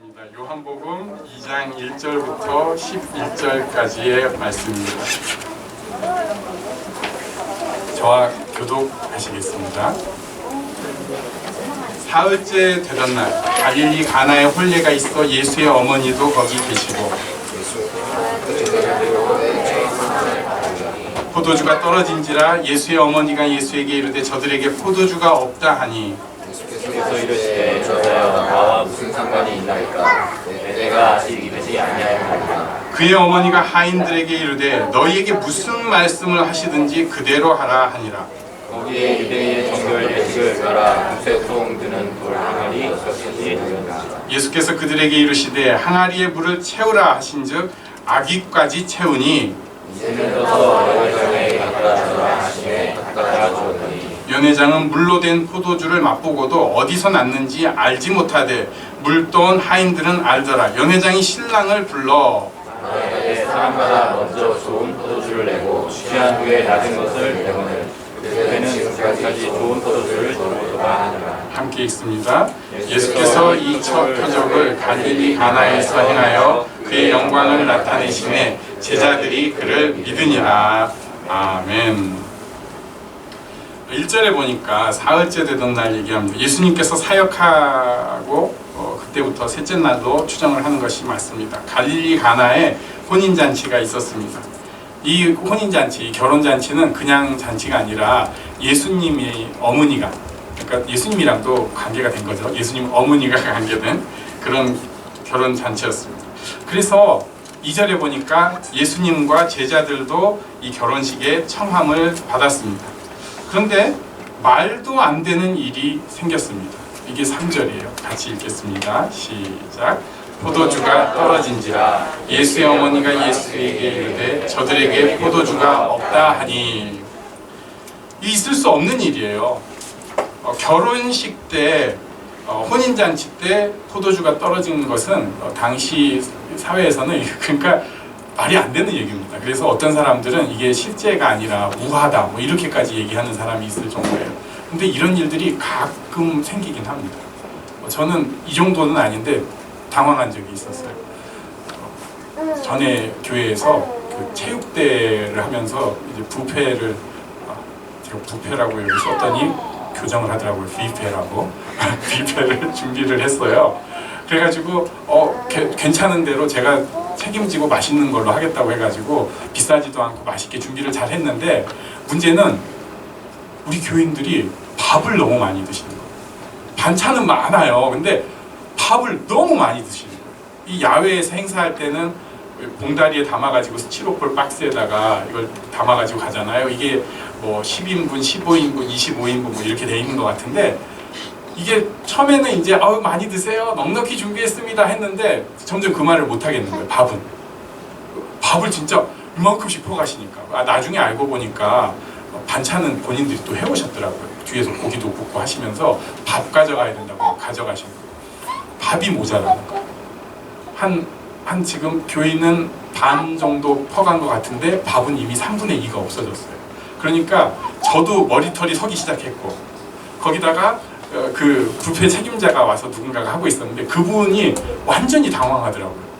있습니다. 요한복음 2장 1절부터 11절까지의 말씀입니다. 저와 교독하시겠습니다. 사흘째 되던 날 갈릴리 가나에 혼례가 있어 예수의 어머니도 거기 계시고 포도주가 떨어진지라 예수의 어머니가 예수에게 이르되 저들에게 포도주가 없다 하니 예수께서 이르시되 저자여 나와 무슨 상관이 있나이까 내가 아직 이르지 아니하였나이까. 그의 어머니가 하인들에게 이르되 너희에게 무슨 말씀을 하시든지 그대로 하라 하니라. 거기에 유대의 정결 예식을 따라 무쇠통 드는 돌 항아리 젖이 놓였다. 예수께서 그들에게 이르시되 항아리에 물을 채우라 하신즉 아기까지 채우니 이제는 떠서 연회장에 갖다 주라 하시매 갖다 주었더니 연회장은 물로 된 포도주를 맛보고도 어디서 났는지 알지 못하되 물 떠온 하인들은 알더라. 연회장이 신랑을 불러 만약에 사람마다 먼저 좋은 포도주를 내고 취한 후에 낮은 것을 내거늘 그때는 지금까지 좋은 포도주를 넣고도가 하니라. 함께 읽습니다. 예수께서 이 첫 표적을 갈릴리 가나에서 행하여 그의 영광을 나타내시매 제자들이 그를 믿으니라. 아멘. 1절에 보니까 사흘째 되던 날 얘기합니다. 예수님께서 사역하고 그때부터 셋째 날로 추정을 하는 것이 맞습니다. 갈릴리 가나에 혼인잔치가 있었습니다. 이 혼인잔치, 이 결혼잔치는 그냥 잔치가 아니라 예수님의 어머니가, 그러니까 예수님이랑도 관계가 된 거죠. 예수님 어머니가 관계된 그런 결혼잔치였습니다. 그래서 2절에 보니까 예수님과 제자들도 이 결혼식에 청함을 받았습니다. 그런데 말도 안 되는 일이 생겼습니다. 이게 3절이에요. 같이 읽겠습니다. 시작. 포도주가 떨어진지라 예수의 어머니가 예수에게 이르되 저들에게 포도주가 없다 하니. 이 있을 수 없는 일이에요. 결혼식 때 혼인잔치 때 포도주가 떨어지는 것은 당시 사회에서는 그러니까 말이 안 되는 얘기입니다. 그래서 어떤 사람들은 이게 실제가 아니라 우화다 뭐 이렇게까지 얘기하는 사람이 있을 정도예요. 근데 이런 일들이 가끔 생기긴 합니다. 저는 이 정도는 아닌데 당황한 적이 있었어요. 전에 교회에서 그 체육대회를 하면서 이제 부페를 제가 부페라고 여기 썼더니 교정을 하더라고요. 뷔페라고 뷔페를 준비를 했어요. 그래가지고 괜찮은 대로 제가 책임지고 맛있는 걸로 하겠다고 해가지고 비싸지도 않고 맛있게 준비를 잘 했는데 문제는 우리 교인들이 밥을 너무 많이 드시는 거예요. 반찬은 많아요. 근데 밥을 너무 많이 드시는 거예요. 이 야외에서 행사할 때는 봉다리에 담아가지고 스티로폴 박스에다가 이걸 담아가지고 가잖아요. 이게 뭐 10인분, 15인분, 25인분 뭐 이렇게 돼 있는 것 같은데 이게 처음에는 이제 많이 드세요. 넉넉히 준비했습니다 했는데 점점 그 말을 못 하겠는 거예요. 밥을 진짜 이만큼씩 퍼가시니까 나중에 알고 보니까 반찬은 본인들이 또 해오셨더라고요. 뒤에서 고기도 굽고 하시면서 밥 가져가야 된다고 가져가신 거예요. 밥이 모자라는 거예요. 한 지금 교인은 반 정도 퍼간 것 같은데 밥은 이미 3분의 2가 없어졌어요. 그러니까 저도 머리털이 서기 시작했고 거기다가 그 뷔페 책임자가 와서 누군가가 하고 있었는데 그분이 완전히 당황하더라고요.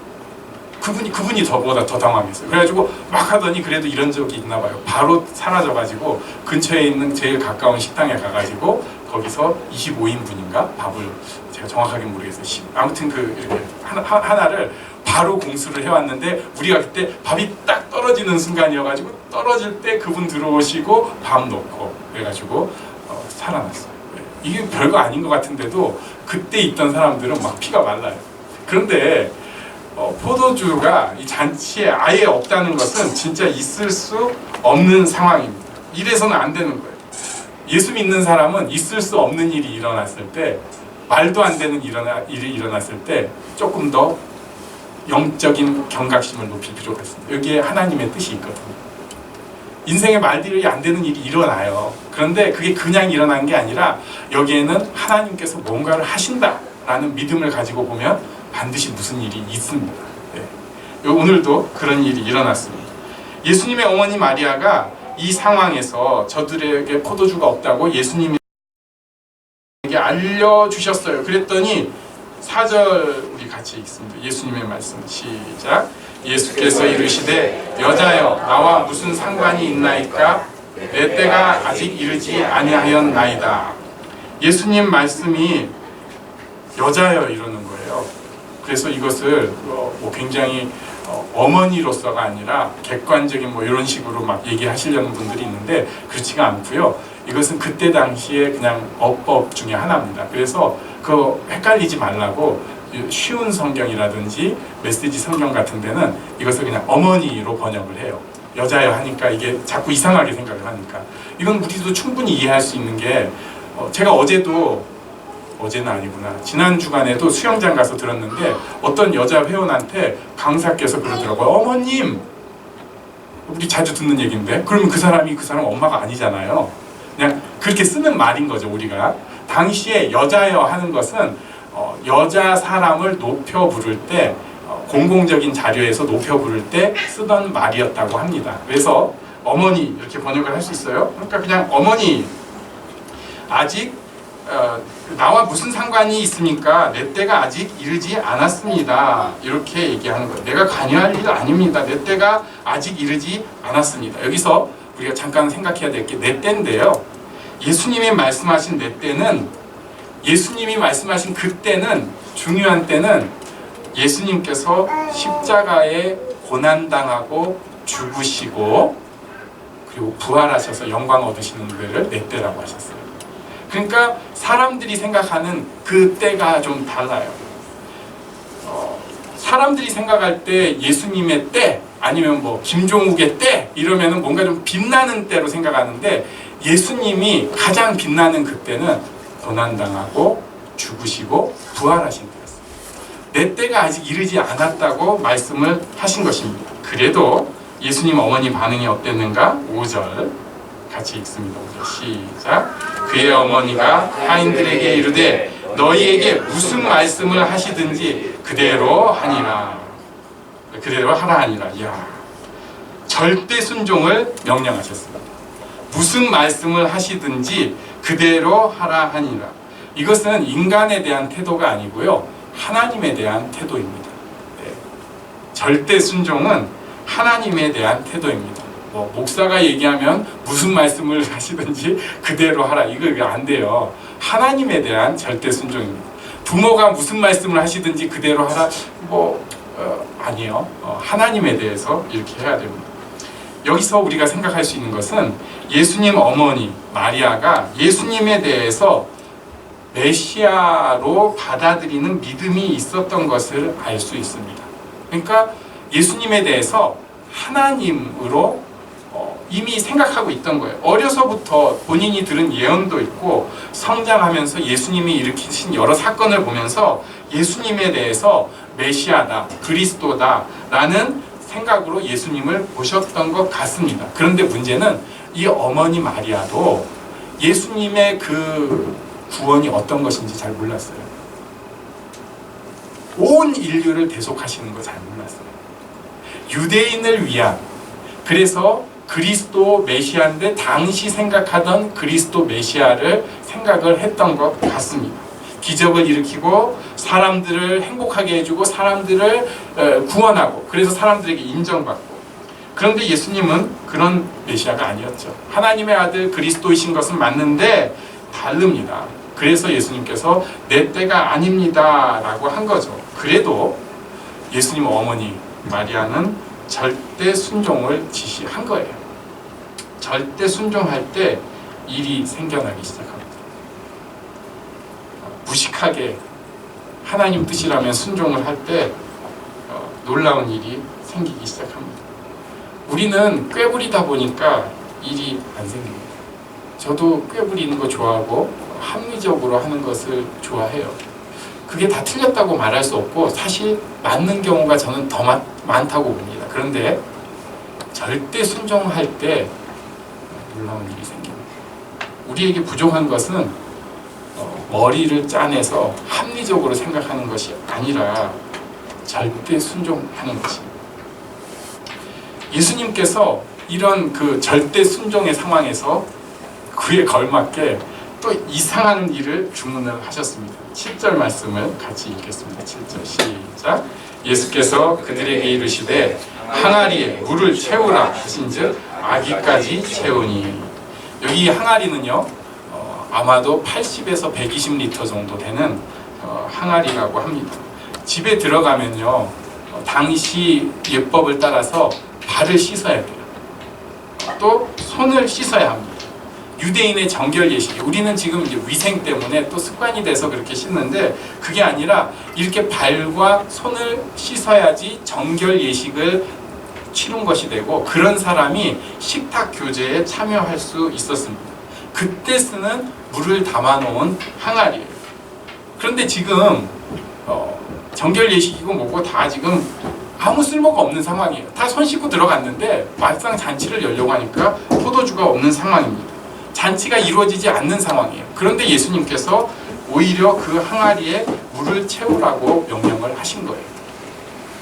그분이 저보다 더 당황했어요. 그래가지고 막 하더니 그래도 이런 적이 있나 봐요. 바로 사라져가지고 근처에 있는 제일 가까운 식당에 가가지고 거기서 25인분인가 밥을 제가 정확하게 모르겠어요. 아무튼 이렇게 하나를 바로 공수를 해왔는데 우리가 그때 밥이 딱 떨어지는 순간이어가지고 떨어질 때 그분 들어오시고 밥 넣고 그래가지고 살아났어요. 이게 별거 아닌 것 같은데도 그때 있던 사람들은 막 피가 말라요. 그런데 포도주가 이 잔치에 아예 없다는 것은 진짜 있을 수 없는 상황입니다. 이래서는 안 되는 거예요. 예수 믿는 사람은 있을 수 없는 일이 일어났을 때, 말도 안 되는 일이 일어났을 때 조금 더 영적인 경각심을 높일 필요가 있습니다. 여기에 하나님의 뜻이 있거든요. 인생에 말들이 안 되는 일이 일어나요. 그런데 그게 그냥 일어난 게 아니라 여기에는 하나님께서 뭔가를 하신다라는 믿음을 가지고 보면 반드시 무슨 일이 있습니다. 네. 오늘도 그런 일이 일어났습니다. 예수님의 어머니 마리아가 이 상황에서 저들에게 포도주가 없다고 예수님에게 알려주셨어요. 그랬더니 4절 우리 같이 읽습니다. 예수님의 말씀 시작. 예수께서 이르시되 여자여 나와 무슨 상관이 있나이까? 내 때가 아직 이르지 아니하였나이다. 예수님 말씀이 여자여 이러는 거예요. 그래서 이것을 굉장히 어머니로서가 아니라 객관적인 이런 식으로 막 얘기하시려는 분들이 있는데 그렇지가 않고요. 이것은 그때 당시에 그냥 어법 중에 하나입니다. 그래서 그 헷갈리지 말라고 쉬운 성경이라든지 메시지 성경 같은 데는 이것을 그냥 어머니로 번역을 해요. 여자여 하니까 이게 자꾸 이상하게 생각을 하니까. 이건 우리도 충분히 이해할 수 있는 게 제가 어제는 아니구나. 지난 주간에도 수영장 가서 들었는데 어떤 여자 회원한테 강사께서 그러더라고요. 어머님! 우리 자주 듣는 얘기인데 그러면 그 사람 엄마가 아니잖아요. 그냥 그렇게 쓰는 말인 거죠. 우리가 당시에 여자여 하는 것은 여자 사람을 높여 부를 때 공공적인 자료에서 높여 부를 때 쓰던 말이었다고 합니다. 그래서 어머니 이렇게 번역을 할 수 있어요. 그러니까 그냥 어머니 아직 나와 무슨 상관이 있습니까? 내 때가 아직 이르지 않았습니다. 이렇게 얘기하는 거예요. 내가 관여할 일 아닙니다. 내 때가 아직 이르지 않았습니다. 여기서 우리가 잠깐 생각해야 될 게 내 때인데요. 예수님이 말씀하신 내 때는 예수님이 말씀하신 그때는 중요한 때는 예수님께서 십자가에 고난당하고 죽으시고 그리고 부활하셔서 영광 얻으시는 때를 내 때라고 하셨어요. 그러니까 사람들이 생각하는 그 때가 좀 달라요. 사람들이 생각할 때 예수님의 때 아니면 김종욱의 때 이러면은 뭔가 좀 빛나는 때로 생각하는데 예수님이 가장 빛나는 그때는 고난당하고 죽으시고 부활하신 때였어요. 내 때가 아직 이르지 않았다고 말씀을 하신 것입니다. 그래도 예수님 어머니 반응이 어땠는가? 5절 같이 읽습니다. 5절 시작. 그의 어머니가 하인들에게 이르되 너희에게 무슨 말씀을 하시든지 그대로 하니라. 그대로 하라 하니라. 이야, 절대 순종을 명령하셨습니다. 무슨 말씀을 하시든지 그대로 하라 하니라. 이것은 인간에 대한 태도가 아니고요, 하나님에 대한 태도입니다. 네. 절대 순종은 하나님에 대한 태도입니다. 목사가 얘기하면 무슨 말씀을 하시든지 그대로 하라, 이거 안 돼요. 하나님에 대한 절대 순종입니다. 부모가 무슨 말씀을 하시든지 그대로 하라, 아니에요. 하나님에 대해서 이렇게 해야 됩니다. 여기서 우리가 생각할 수 있는 것은 예수님 어머니 마리아가 예수님에 대해서 메시아로 받아들이는 믿음이 있었던 것을 알 수 있습니다. 그러니까 예수님에 대해서 하나님으로 이미 생각하고 있던 거예요. 어려서부터 본인이 들은 예언도 있고 성장하면서 예수님이 일으키신 여러 사건을 보면서 예수님에 대해서 메시아다, 그리스도다 라는 생각으로 예수님을 보셨던 것 같습니다. 그런데 문제는 이 어머니 마리아도 예수님의 그 구원이 어떤 것인지 잘 몰랐어요. 온 인류를 대속하시는 거 잘 몰랐어요. 유대인을 위한, 그래서 그리스도 메시아인데 당시 생각하던 그리스도 메시아를 생각을 했던 것 같습니다. 기적을 일으키고 사람들을 행복하게 해주고 사람들을 구원하고 그래서 사람들에게 인정받고. 그런데 예수님은 그런 메시아가 아니었죠. 하나님의 아들 그리스도이신 것은 맞는데 다릅니다. 그래서 예수님께서 내 때가 아닙니다 라고 한 거죠. 그래도 예수님 어머니 마리아는 절대 순종을 지시한 거예요. 절대 순종할 때 일이 생겨나기 시작합니다. 무식하게 하나님 뜻이라면 순종을 할 때 놀라운 일이 생기기 시작합니다. 우리는 꾀부리다 보니까 일이 안 생깁니다. 저도 꾀부리는 거 좋아하고 합리적으로 하는 것을 좋아해요. 그게 다 틀렸다고 말할 수 없고 사실 맞는 경우가 저는 더 많다고 봅니다. 그런데 절대 순종할 때 놀라운 일이 생깁니다. 우리에게 부족한 것은 머리를 짜내서 합리적으로 생각하는 것이 아니라 절대 순종하는 것입니다. 예수님께서 이런 그 절대 순종의 상황에서 그에 걸맞게 또 이상한 일을 주문을 하셨습니다. 7절 말씀을 같이 읽겠습니다. 7절 시작. 예수께서 그들에게 이르시되 항아리에 물을 채우라 하신즉 아기까지 채우니. 여기 항아리는요 아마도 80에서 120리터 정도 되는 항아리라고 합니다. 집에 들어가면요 당시 예법을 따라서 발을 씻어야 돼요. 또 손을 씻어야 합니다. 유대인의 정결 예식이, 우리는 지금 이제 위생 때문에 또 습관이 돼서 그렇게 씻는데, 그게 아니라 이렇게 발과 손을 씻어야지 정결 예식을 치른 것이 되고, 그런 사람이 식탁 교제에 참여할 수 있었습니다. 그때 쓰는 물을 담아놓은 항아리예요. 그런데 지금 정결 예식이고 뭐고 다 지금 아무 쓸모가 없는 상황이에요. 다 손 씻고 들어갔는데 막상 잔치를 열려고 하니까 포도주가 없는 상황입니다. 잔치가 이루어지지 않는 상황이에요. 그런데 예수님께서 오히려 그 항아리에 물을 채우라고 명령을 하신 거예요.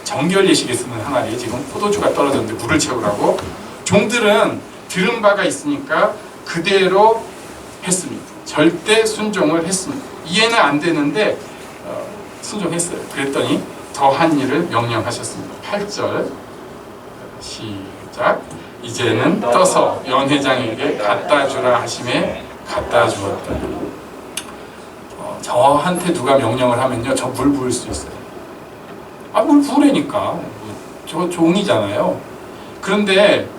정결 예식에 쓰는 항아리에 지금 포도주가 떨어졌는데 물을 채우라고. 종들은 들은 바가 있으니까 그대로 했습니다. 절대 순종을 했습니다. 이해는 안 되는데 순종했어요. 그랬더니 더한 일을 명령하셨습니다. 8절 시작. 이제는 떠서 연회장에게 갖다 주라 하심에 갖다 주었다. 저한테 누가 명령을 하면요 저 물 부을 수 있어요. 물 부으라니까. 저 종이잖아요. 그런데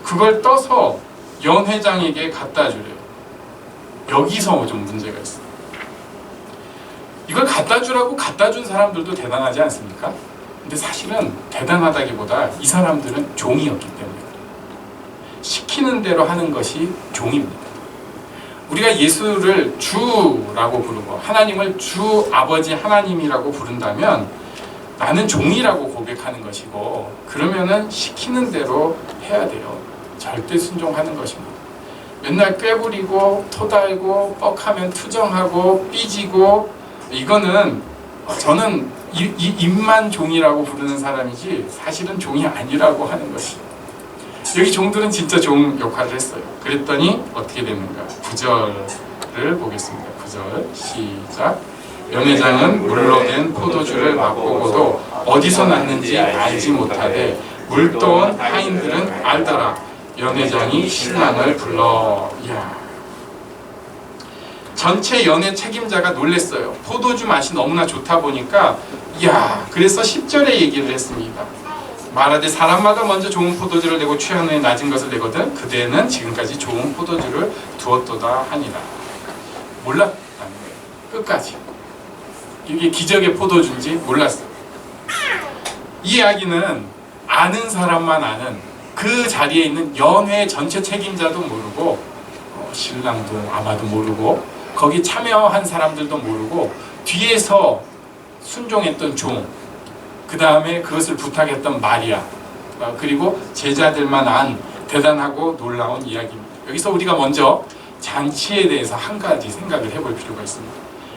그걸 떠서 연회장에게 갖다 주래요. 여기서 좀 문제가 있어요. 이걸 갖다 주라고 갖다 준 사람들도 대단하지 않습니까? 근데 사실은 대단하다기보다 이 사람들은 종이었기 때문에 시키는 대로 하는 것이 종입니다. 우리가 예수를 주라고 부르고 하나님을 주 아버지 하나님이라고 부른다면 나는 종이라고 고백하는 것이고, 그러면은 시키는 대로 해야 돼요. 절대 순종하는 것입니다. 맨날 꾀부리고 토달고 뻑하면 투정하고 삐지고, 이거는 저는 입만 종이라고 부르는 사람이지 사실은 종이 아니라고 하는 것이에요. 여기 종들은 진짜 종 역할을 했어요. 그랬더니 어떻게 됐는가? 9절을 보겠습니다. 9절 시작. 연회장은 물로 된 포도주를 맛보고도 어디서 났는지 알지 못하되 물도온 하인들은 알더라. 연회장이 신랑을 불러. 이야. 전체 연회 책임자가 놀랬어요. 포도주 맛이 너무나 좋다 보니까 그래서 10절에 얘기를 했습니다. 말하되 사람마다 먼저 좋은 포도주를 내고 취한 후에 낮은 것을 내거든 그대는 지금까지 좋은 포도주를 두었도다 하니라. 몰랐다는 거예요. 끝까지. 이게 기적의 포도주인지 몰랐어요. 이 이야기는 아는 사람만 아는, 그 자리에 있는 연회 전체 책임자도 모르고 신랑도 아마도 모르고 거기 참여한 사람들도 모르고 뒤에서 순종했던 종, 그 다음에 그것을 부탁했던 마리아, 그리고 제자들만 안 대단하고 놀라운 이야기입니다. 여기서 우리가 먼저 잔치에 대해서 한 가지 생각을 해볼 필요가 있습니다.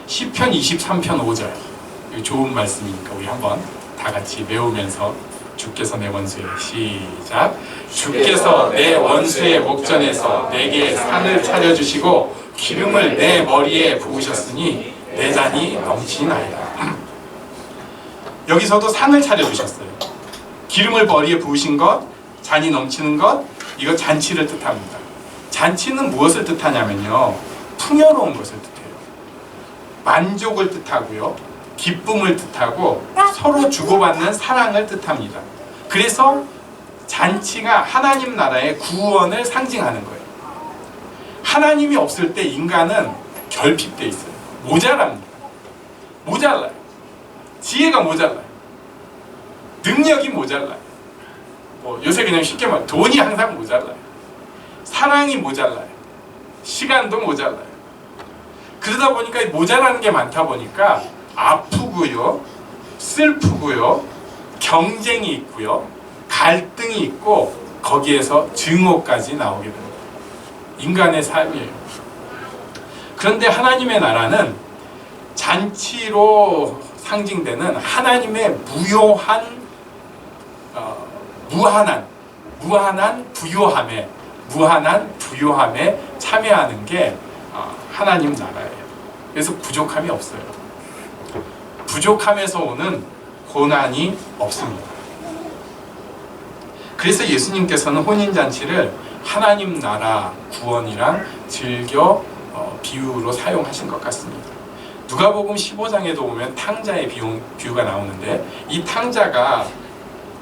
시편 23편 5절, 좋은 말씀이니까 우리 한번 다 같이 외우면서 주께서 내 원수의 시작. 주께서 내 원수의 목전에서 내게 상을 차려주시고 기름을 내 머리에 부으셨으니 내 잔이 넘치나이다. 여기서도 상을 차려주셨어요. 기름을 머리에 부으신 것, 잔이 넘치는 것, 이거 잔치를 뜻합니다. 잔치는 무엇을 뜻하냐면요 풍요로운 것을 뜻해요. 만족을 뜻하고요, 기쁨을 뜻하고 서로 주고받는 사랑을 뜻합니다. 그래서 잔치가 하나님 나라의 구원을 상징하는 거예요. 하나님이 없을 때 인간은 결핍돼 있어요. 모자랍니다. 모자라요. 지혜가 모자라요. 능력이 모자라요. 요새 그냥 쉽게 말하면 돈이 항상 모자라요. 사랑이 모자라요. 시간도 모자라요. 그러다 보니까 모자라는 게 많다 보니까 아프고요, 슬프고요, 경쟁이 있고요, 갈등이 있고 거기에서 증오까지 나오게 됩니다. 인간의 삶이에요. 그런데 하나님의 나라는 잔치로 상징되는 하나님의 무한한 부요함에 참여하는 게 하나님 나라예요. 그래서 부족함이 없어요. 부족함에서 오는 고난이 없습니다. 그래서 예수님께서는 혼인잔치를 하나님 나라 구원이랑 즐겨 비유로 사용하신 것 같습니다. 누가복음 15장에도 보면 탕자의 비유가 나오는데, 이 탕자가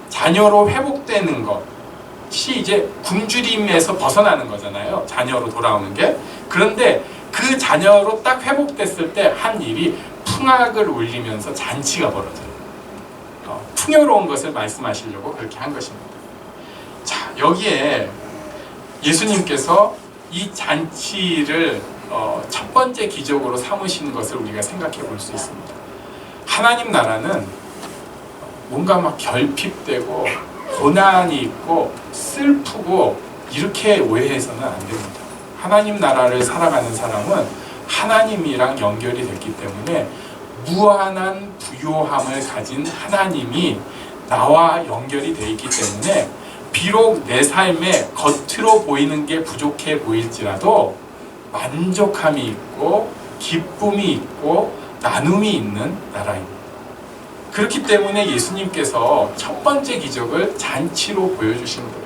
자녀로 회복되는 것이 이제 굶주림에서 벗어나는 거잖아요. 자녀로 돌아오는 게. 그런데 그 자녀로 딱 회복됐을 때 한 일이 풍악을 울리면서 잔치가 벌어져요. 풍요로운 것을 말씀하시려고 그렇게 한 것입니다. 자, 여기에 예수님께서 이 잔치를 첫 번째 기적으로 삼으시는 것을 우리가 생각해 볼 수 있습니다. 하나님 나라는 뭔가 막 결핍되고 고난이 있고 슬프고 이렇게 오해해서는 안 됩니다. 하나님 나라를 살아가는 사람은 하나님이랑 연결이 됐기 때문에 무한한 부요함을 가진 하나님이 나와 연결이 되어 있기 때문에 비록 내 삶에 겉으로 보이는 게 부족해 보일지라도 만족함이 있고 기쁨이 있고 나눔이 있는 나라입니다. 그렇기 때문에 예수님께서 첫 번째 기적을 잔치로 보여주신 거예요.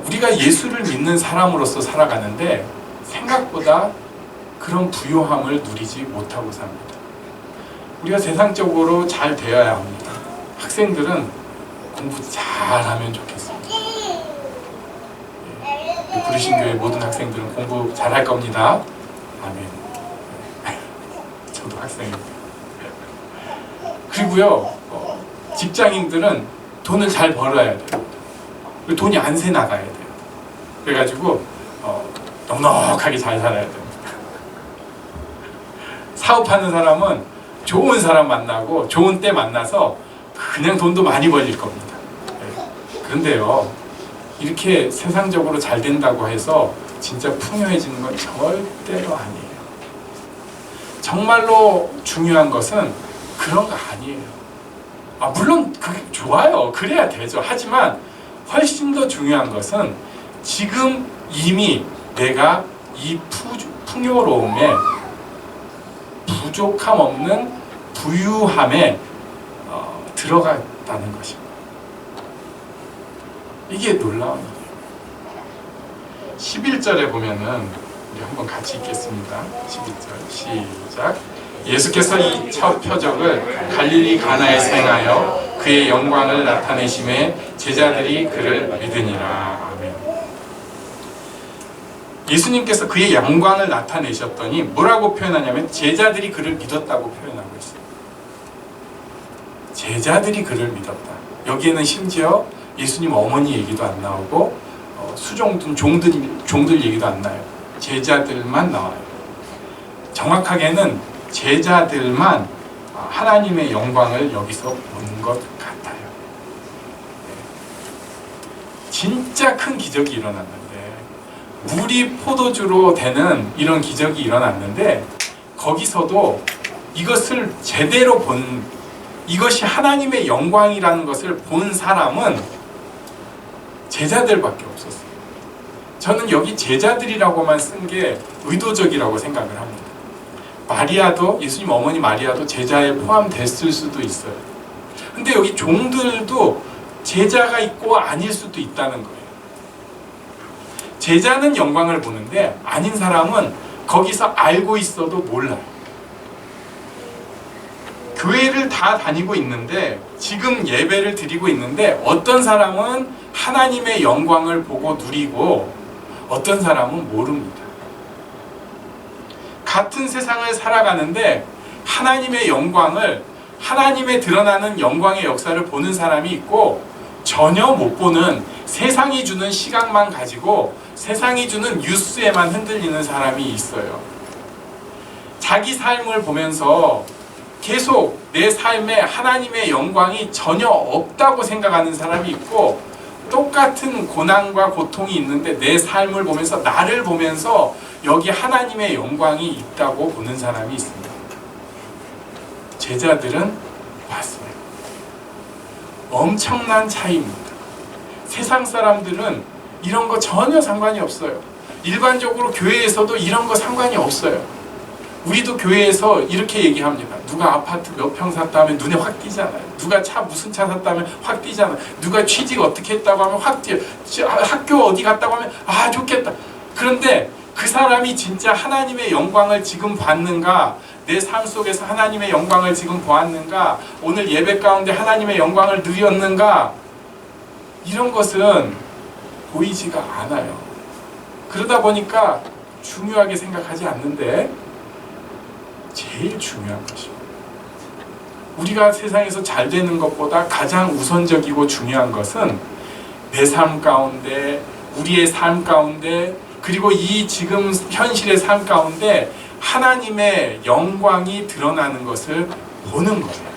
우리가 예수를 믿는 사람으로서 살아가는데 생각보다 그런 부요함을 누리지 못하고 삽니다. 우리가 세상적으로 잘 되어야 합니다. 학생들은 공부 잘하면 좋겠습니다. 부르신 교회 모든 학생들은 공부 잘할 겁니다. 아멘. 저도 학생입니다. 그리고요, 직장인들은 돈을 잘 벌어야 돼요. 돈이 안 새 나가야 돼요. 그래가지고 넉넉하게 잘 살아야 됩니다. 사업하는 사람은 좋은 사람 만나고 좋은 때 만나서 그냥 돈도 많이 벌릴 겁니다. 그런데요, 이렇게 세상적으로 잘 된다고 해서 진짜 풍요해지는 건 절대로 아니에요. 정말로 중요한 것은 그런 거 아니에요. 물론 그게 좋아요. 그래야 되죠. 하지만 훨씬 더 중요한 것은 지금 이미 내가 이 풍요로움에 부족함 없는 부유함에 들어갔다는 것입니다. 이게 놀라운 일이에요. 11절에 보면은 우리 한번 같이 읽겠습니다. 11절 시작. 예수께서 이 첫 표적을 갈릴리 가나에서 행하여 그의 영광을 나타내심에 제자들이 그를 믿으니라. 아멘. 예수님께서 그의 영광을 나타내셨더니 뭐라고 표현하냐면 제자들이 그를 믿었다고 표현하고 있어요. 제자들이 그를 믿었다. 여기에는 심지어 예수님 어머니 얘기도 안 나오고 수종든 종들 얘기도 안 나요. 제자들만 나와요. 정확하게는 제자들만 하나님의 영광을 여기서 본 것 같아요. 진짜 큰 기적이 일어났는데, 물이 포도주로 되는 이런 기적이 일어났는데, 거기서도 이것을 제대로 본, 이것이 하나님의 영광이라는 것을 본 사람은 제자들밖에 없었어요. 저는 여기 제자들이라고만 쓴 게 의도적이라고 생각을 합니다. 마리아도, 예수님 어머니 마리아도 제자에 포함됐을 수도 있어요. 근데 여기 종들도 제자가 있고 아닐 수도 있다는 거예요. 제자는 영광을 보는데 아닌 사람은 거기서 알고 있어도 몰라요. 교회를 다 다니고 있는데, 지금 예배를 드리고 있는데, 어떤 사람은 하나님의 영광을 보고 누리고 어떤 사람은 모릅니다. 같은 세상을 살아가는데 하나님의 영광을, 하나님의 드러나는 영광의 역사를 보는 사람이 있고, 전혀 못 보는, 세상이 주는 시각만 가지고 세상이 주는 뉴스에만 흔들리는 사람이 있어요. 자기 삶을 보면서 계속 내 삶에 하나님의 영광이 전혀 없다고 생각하는 사람이 있고, 똑같은 고난과 고통이 있는데 내 삶을 보면서, 나를 보면서 여기 하나님의 영광이 있다고 보는 사람이 있습니다. 제자들은 봤어요. 엄청난 차이입니다. 세상 사람들은 이런 거 전혀 상관이 없어요. 일반적으로 교회에서도 이런 거 상관이 없어요. 우리도 교회에서 이렇게 얘기합니다. 누가 아파트 몇 평 샀다면 눈에 확 띄잖아요. 누가 차 무슨 차 샀다면 확 띄잖아요. 누가 취직 어떻게 했다고 하면 확 띄어요. 학교 어디 갔다고 하면 아 좋겠다. 그런데 그 사람이 진짜 하나님의 영광을 지금 봤는가, 내 삶 속에서 하나님의 영광을 지금 보았는가, 오늘 예배 가운데 하나님의 영광을 누렸는가, 이런 것은 보이지가 않아요. 그러다 보니까 중요하게 생각하지 않는데 제일 중요한 것입니다. 우리가 세상에서 잘 되는 것보다 가장 우선적이고 중요한 것은 내 삶 가운데, 우리의 삶 가운데, 그리고 이 지금 현실의 삶 가운데 하나님의 영광이 드러나는 것을 보는 거예요.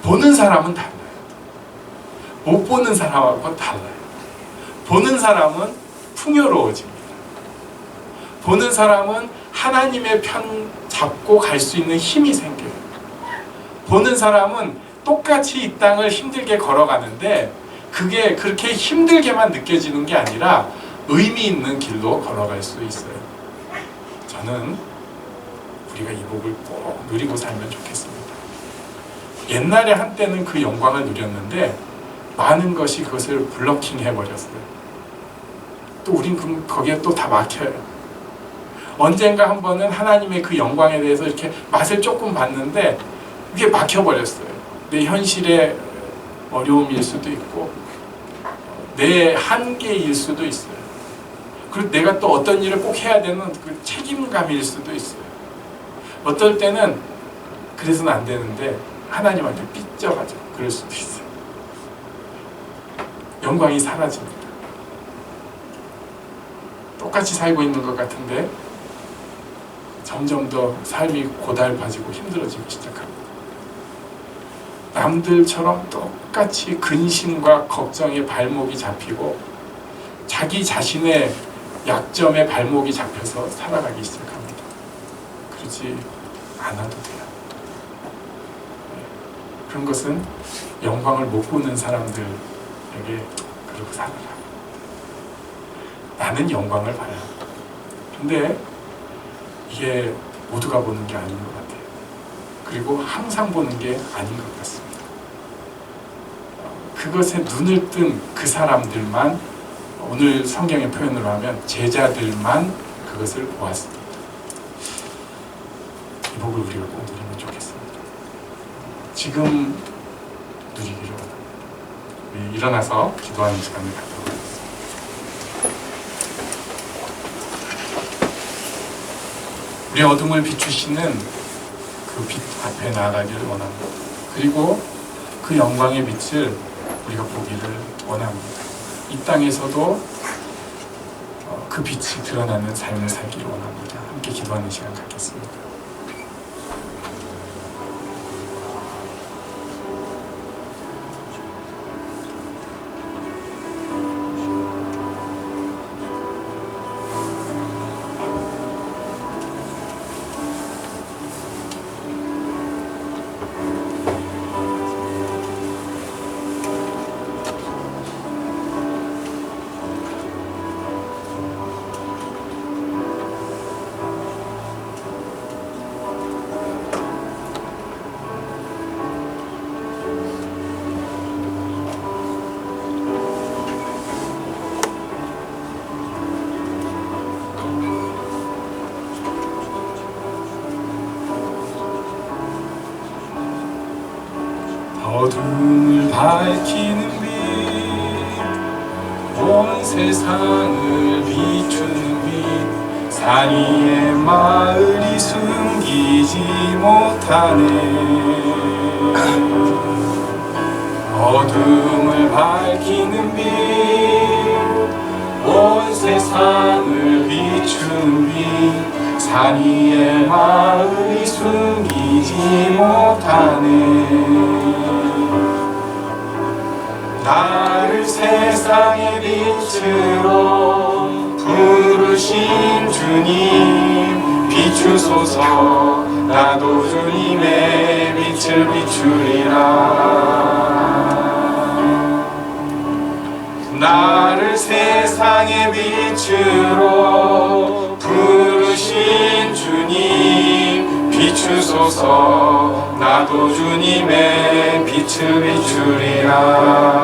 보는 사람은 달라요. 못 보는 사람하고 달라요. 보는 사람은 풍요로워집니다. 보는 사람은 하나님의 편 잡고 갈 수 있는 힘이 생겨요. 보는 사람은 똑같이 이 땅을 힘들게 걸어가는데 그게 그렇게 힘들게만 느껴지는 게 아니라 의미 있는 길로 걸어갈 수 있어요. 저는 우리가 이 복을 꼭 누리고 살면 좋겠습니다. 옛날에 한때는 그 영광을 누렸는데 많은 것이 그것을 블러킹 해버렸어요. 또 우린 그럼 거기에 또 다 막혀요. 언젠가 한 번은 하나님의 그 영광에 대해서 이렇게 맛을 조금 봤는데 이게 막혀버렸어요. 내 현실의 어려움일 수도 있고 내 한계일 수도 있어요. 그리고 내가 또 어떤 일을 꼭 해야 되는 그 책임감일 수도 있어요. 어떨 때는 그래서는 안 되는데 하나님한테 삐져가지고 그럴 수도 있어요. 영광이 사라집니다. 똑같이 살고 있는 것 같은데 점점 더 삶이 고달파지고 힘들어지기 시작합니다. 남들처럼 똑같이 근심과 걱정에 발목이 잡히고 자기 자신의 약점에 발목이 잡혀서 살아가기 시작합니다. 그러지 않아도 돼요. 그런 것은 영광을 못 보는 사람들에게 그러고 살아라. 나는 영광을 봐야 한다. 근데 이게 모두가 보는 게 아닌 것 같아요. 그리고 항상 보는 게 아닌 것 같습니다. 그것에 눈을 뜬 그 사람들만, 오늘 성경의 표현으로 하면 제자들만 그것을 보았습니다. 이 복을 우리가 꼭 누리면 좋겠습니다. 지금 누리기를 원합니다. 우리 일어나서 기도하는 시간을 갖도록 하겠습니다. 우리 어둠을 비추시는 그 빛 앞에 나아가기를 원합니다. 그리고 그 영광의 빛을 우리가 보기를 원합니다. 이 땅에서도 그 빛이 드러나는 삶을 살기를 원합니다. 함께 기도하는 시간 갖겠습니다. 어둠을 밝히는 빛, 온 세상을 비추는 빛, 산 위의 마을이 숨기지 못하네. 어둠을 밝히는 빛, 온 세상을 비추는 빛, 산 위의 마을이 숨기지 못하네. 나를 세상의 빛으로 부르신 주님 비추소서. 나도 주님의 빛을 비추리라. 나를 세상의 빛으로 부르신 주님 비추소서. 나도 주님의 빛을 비추리라.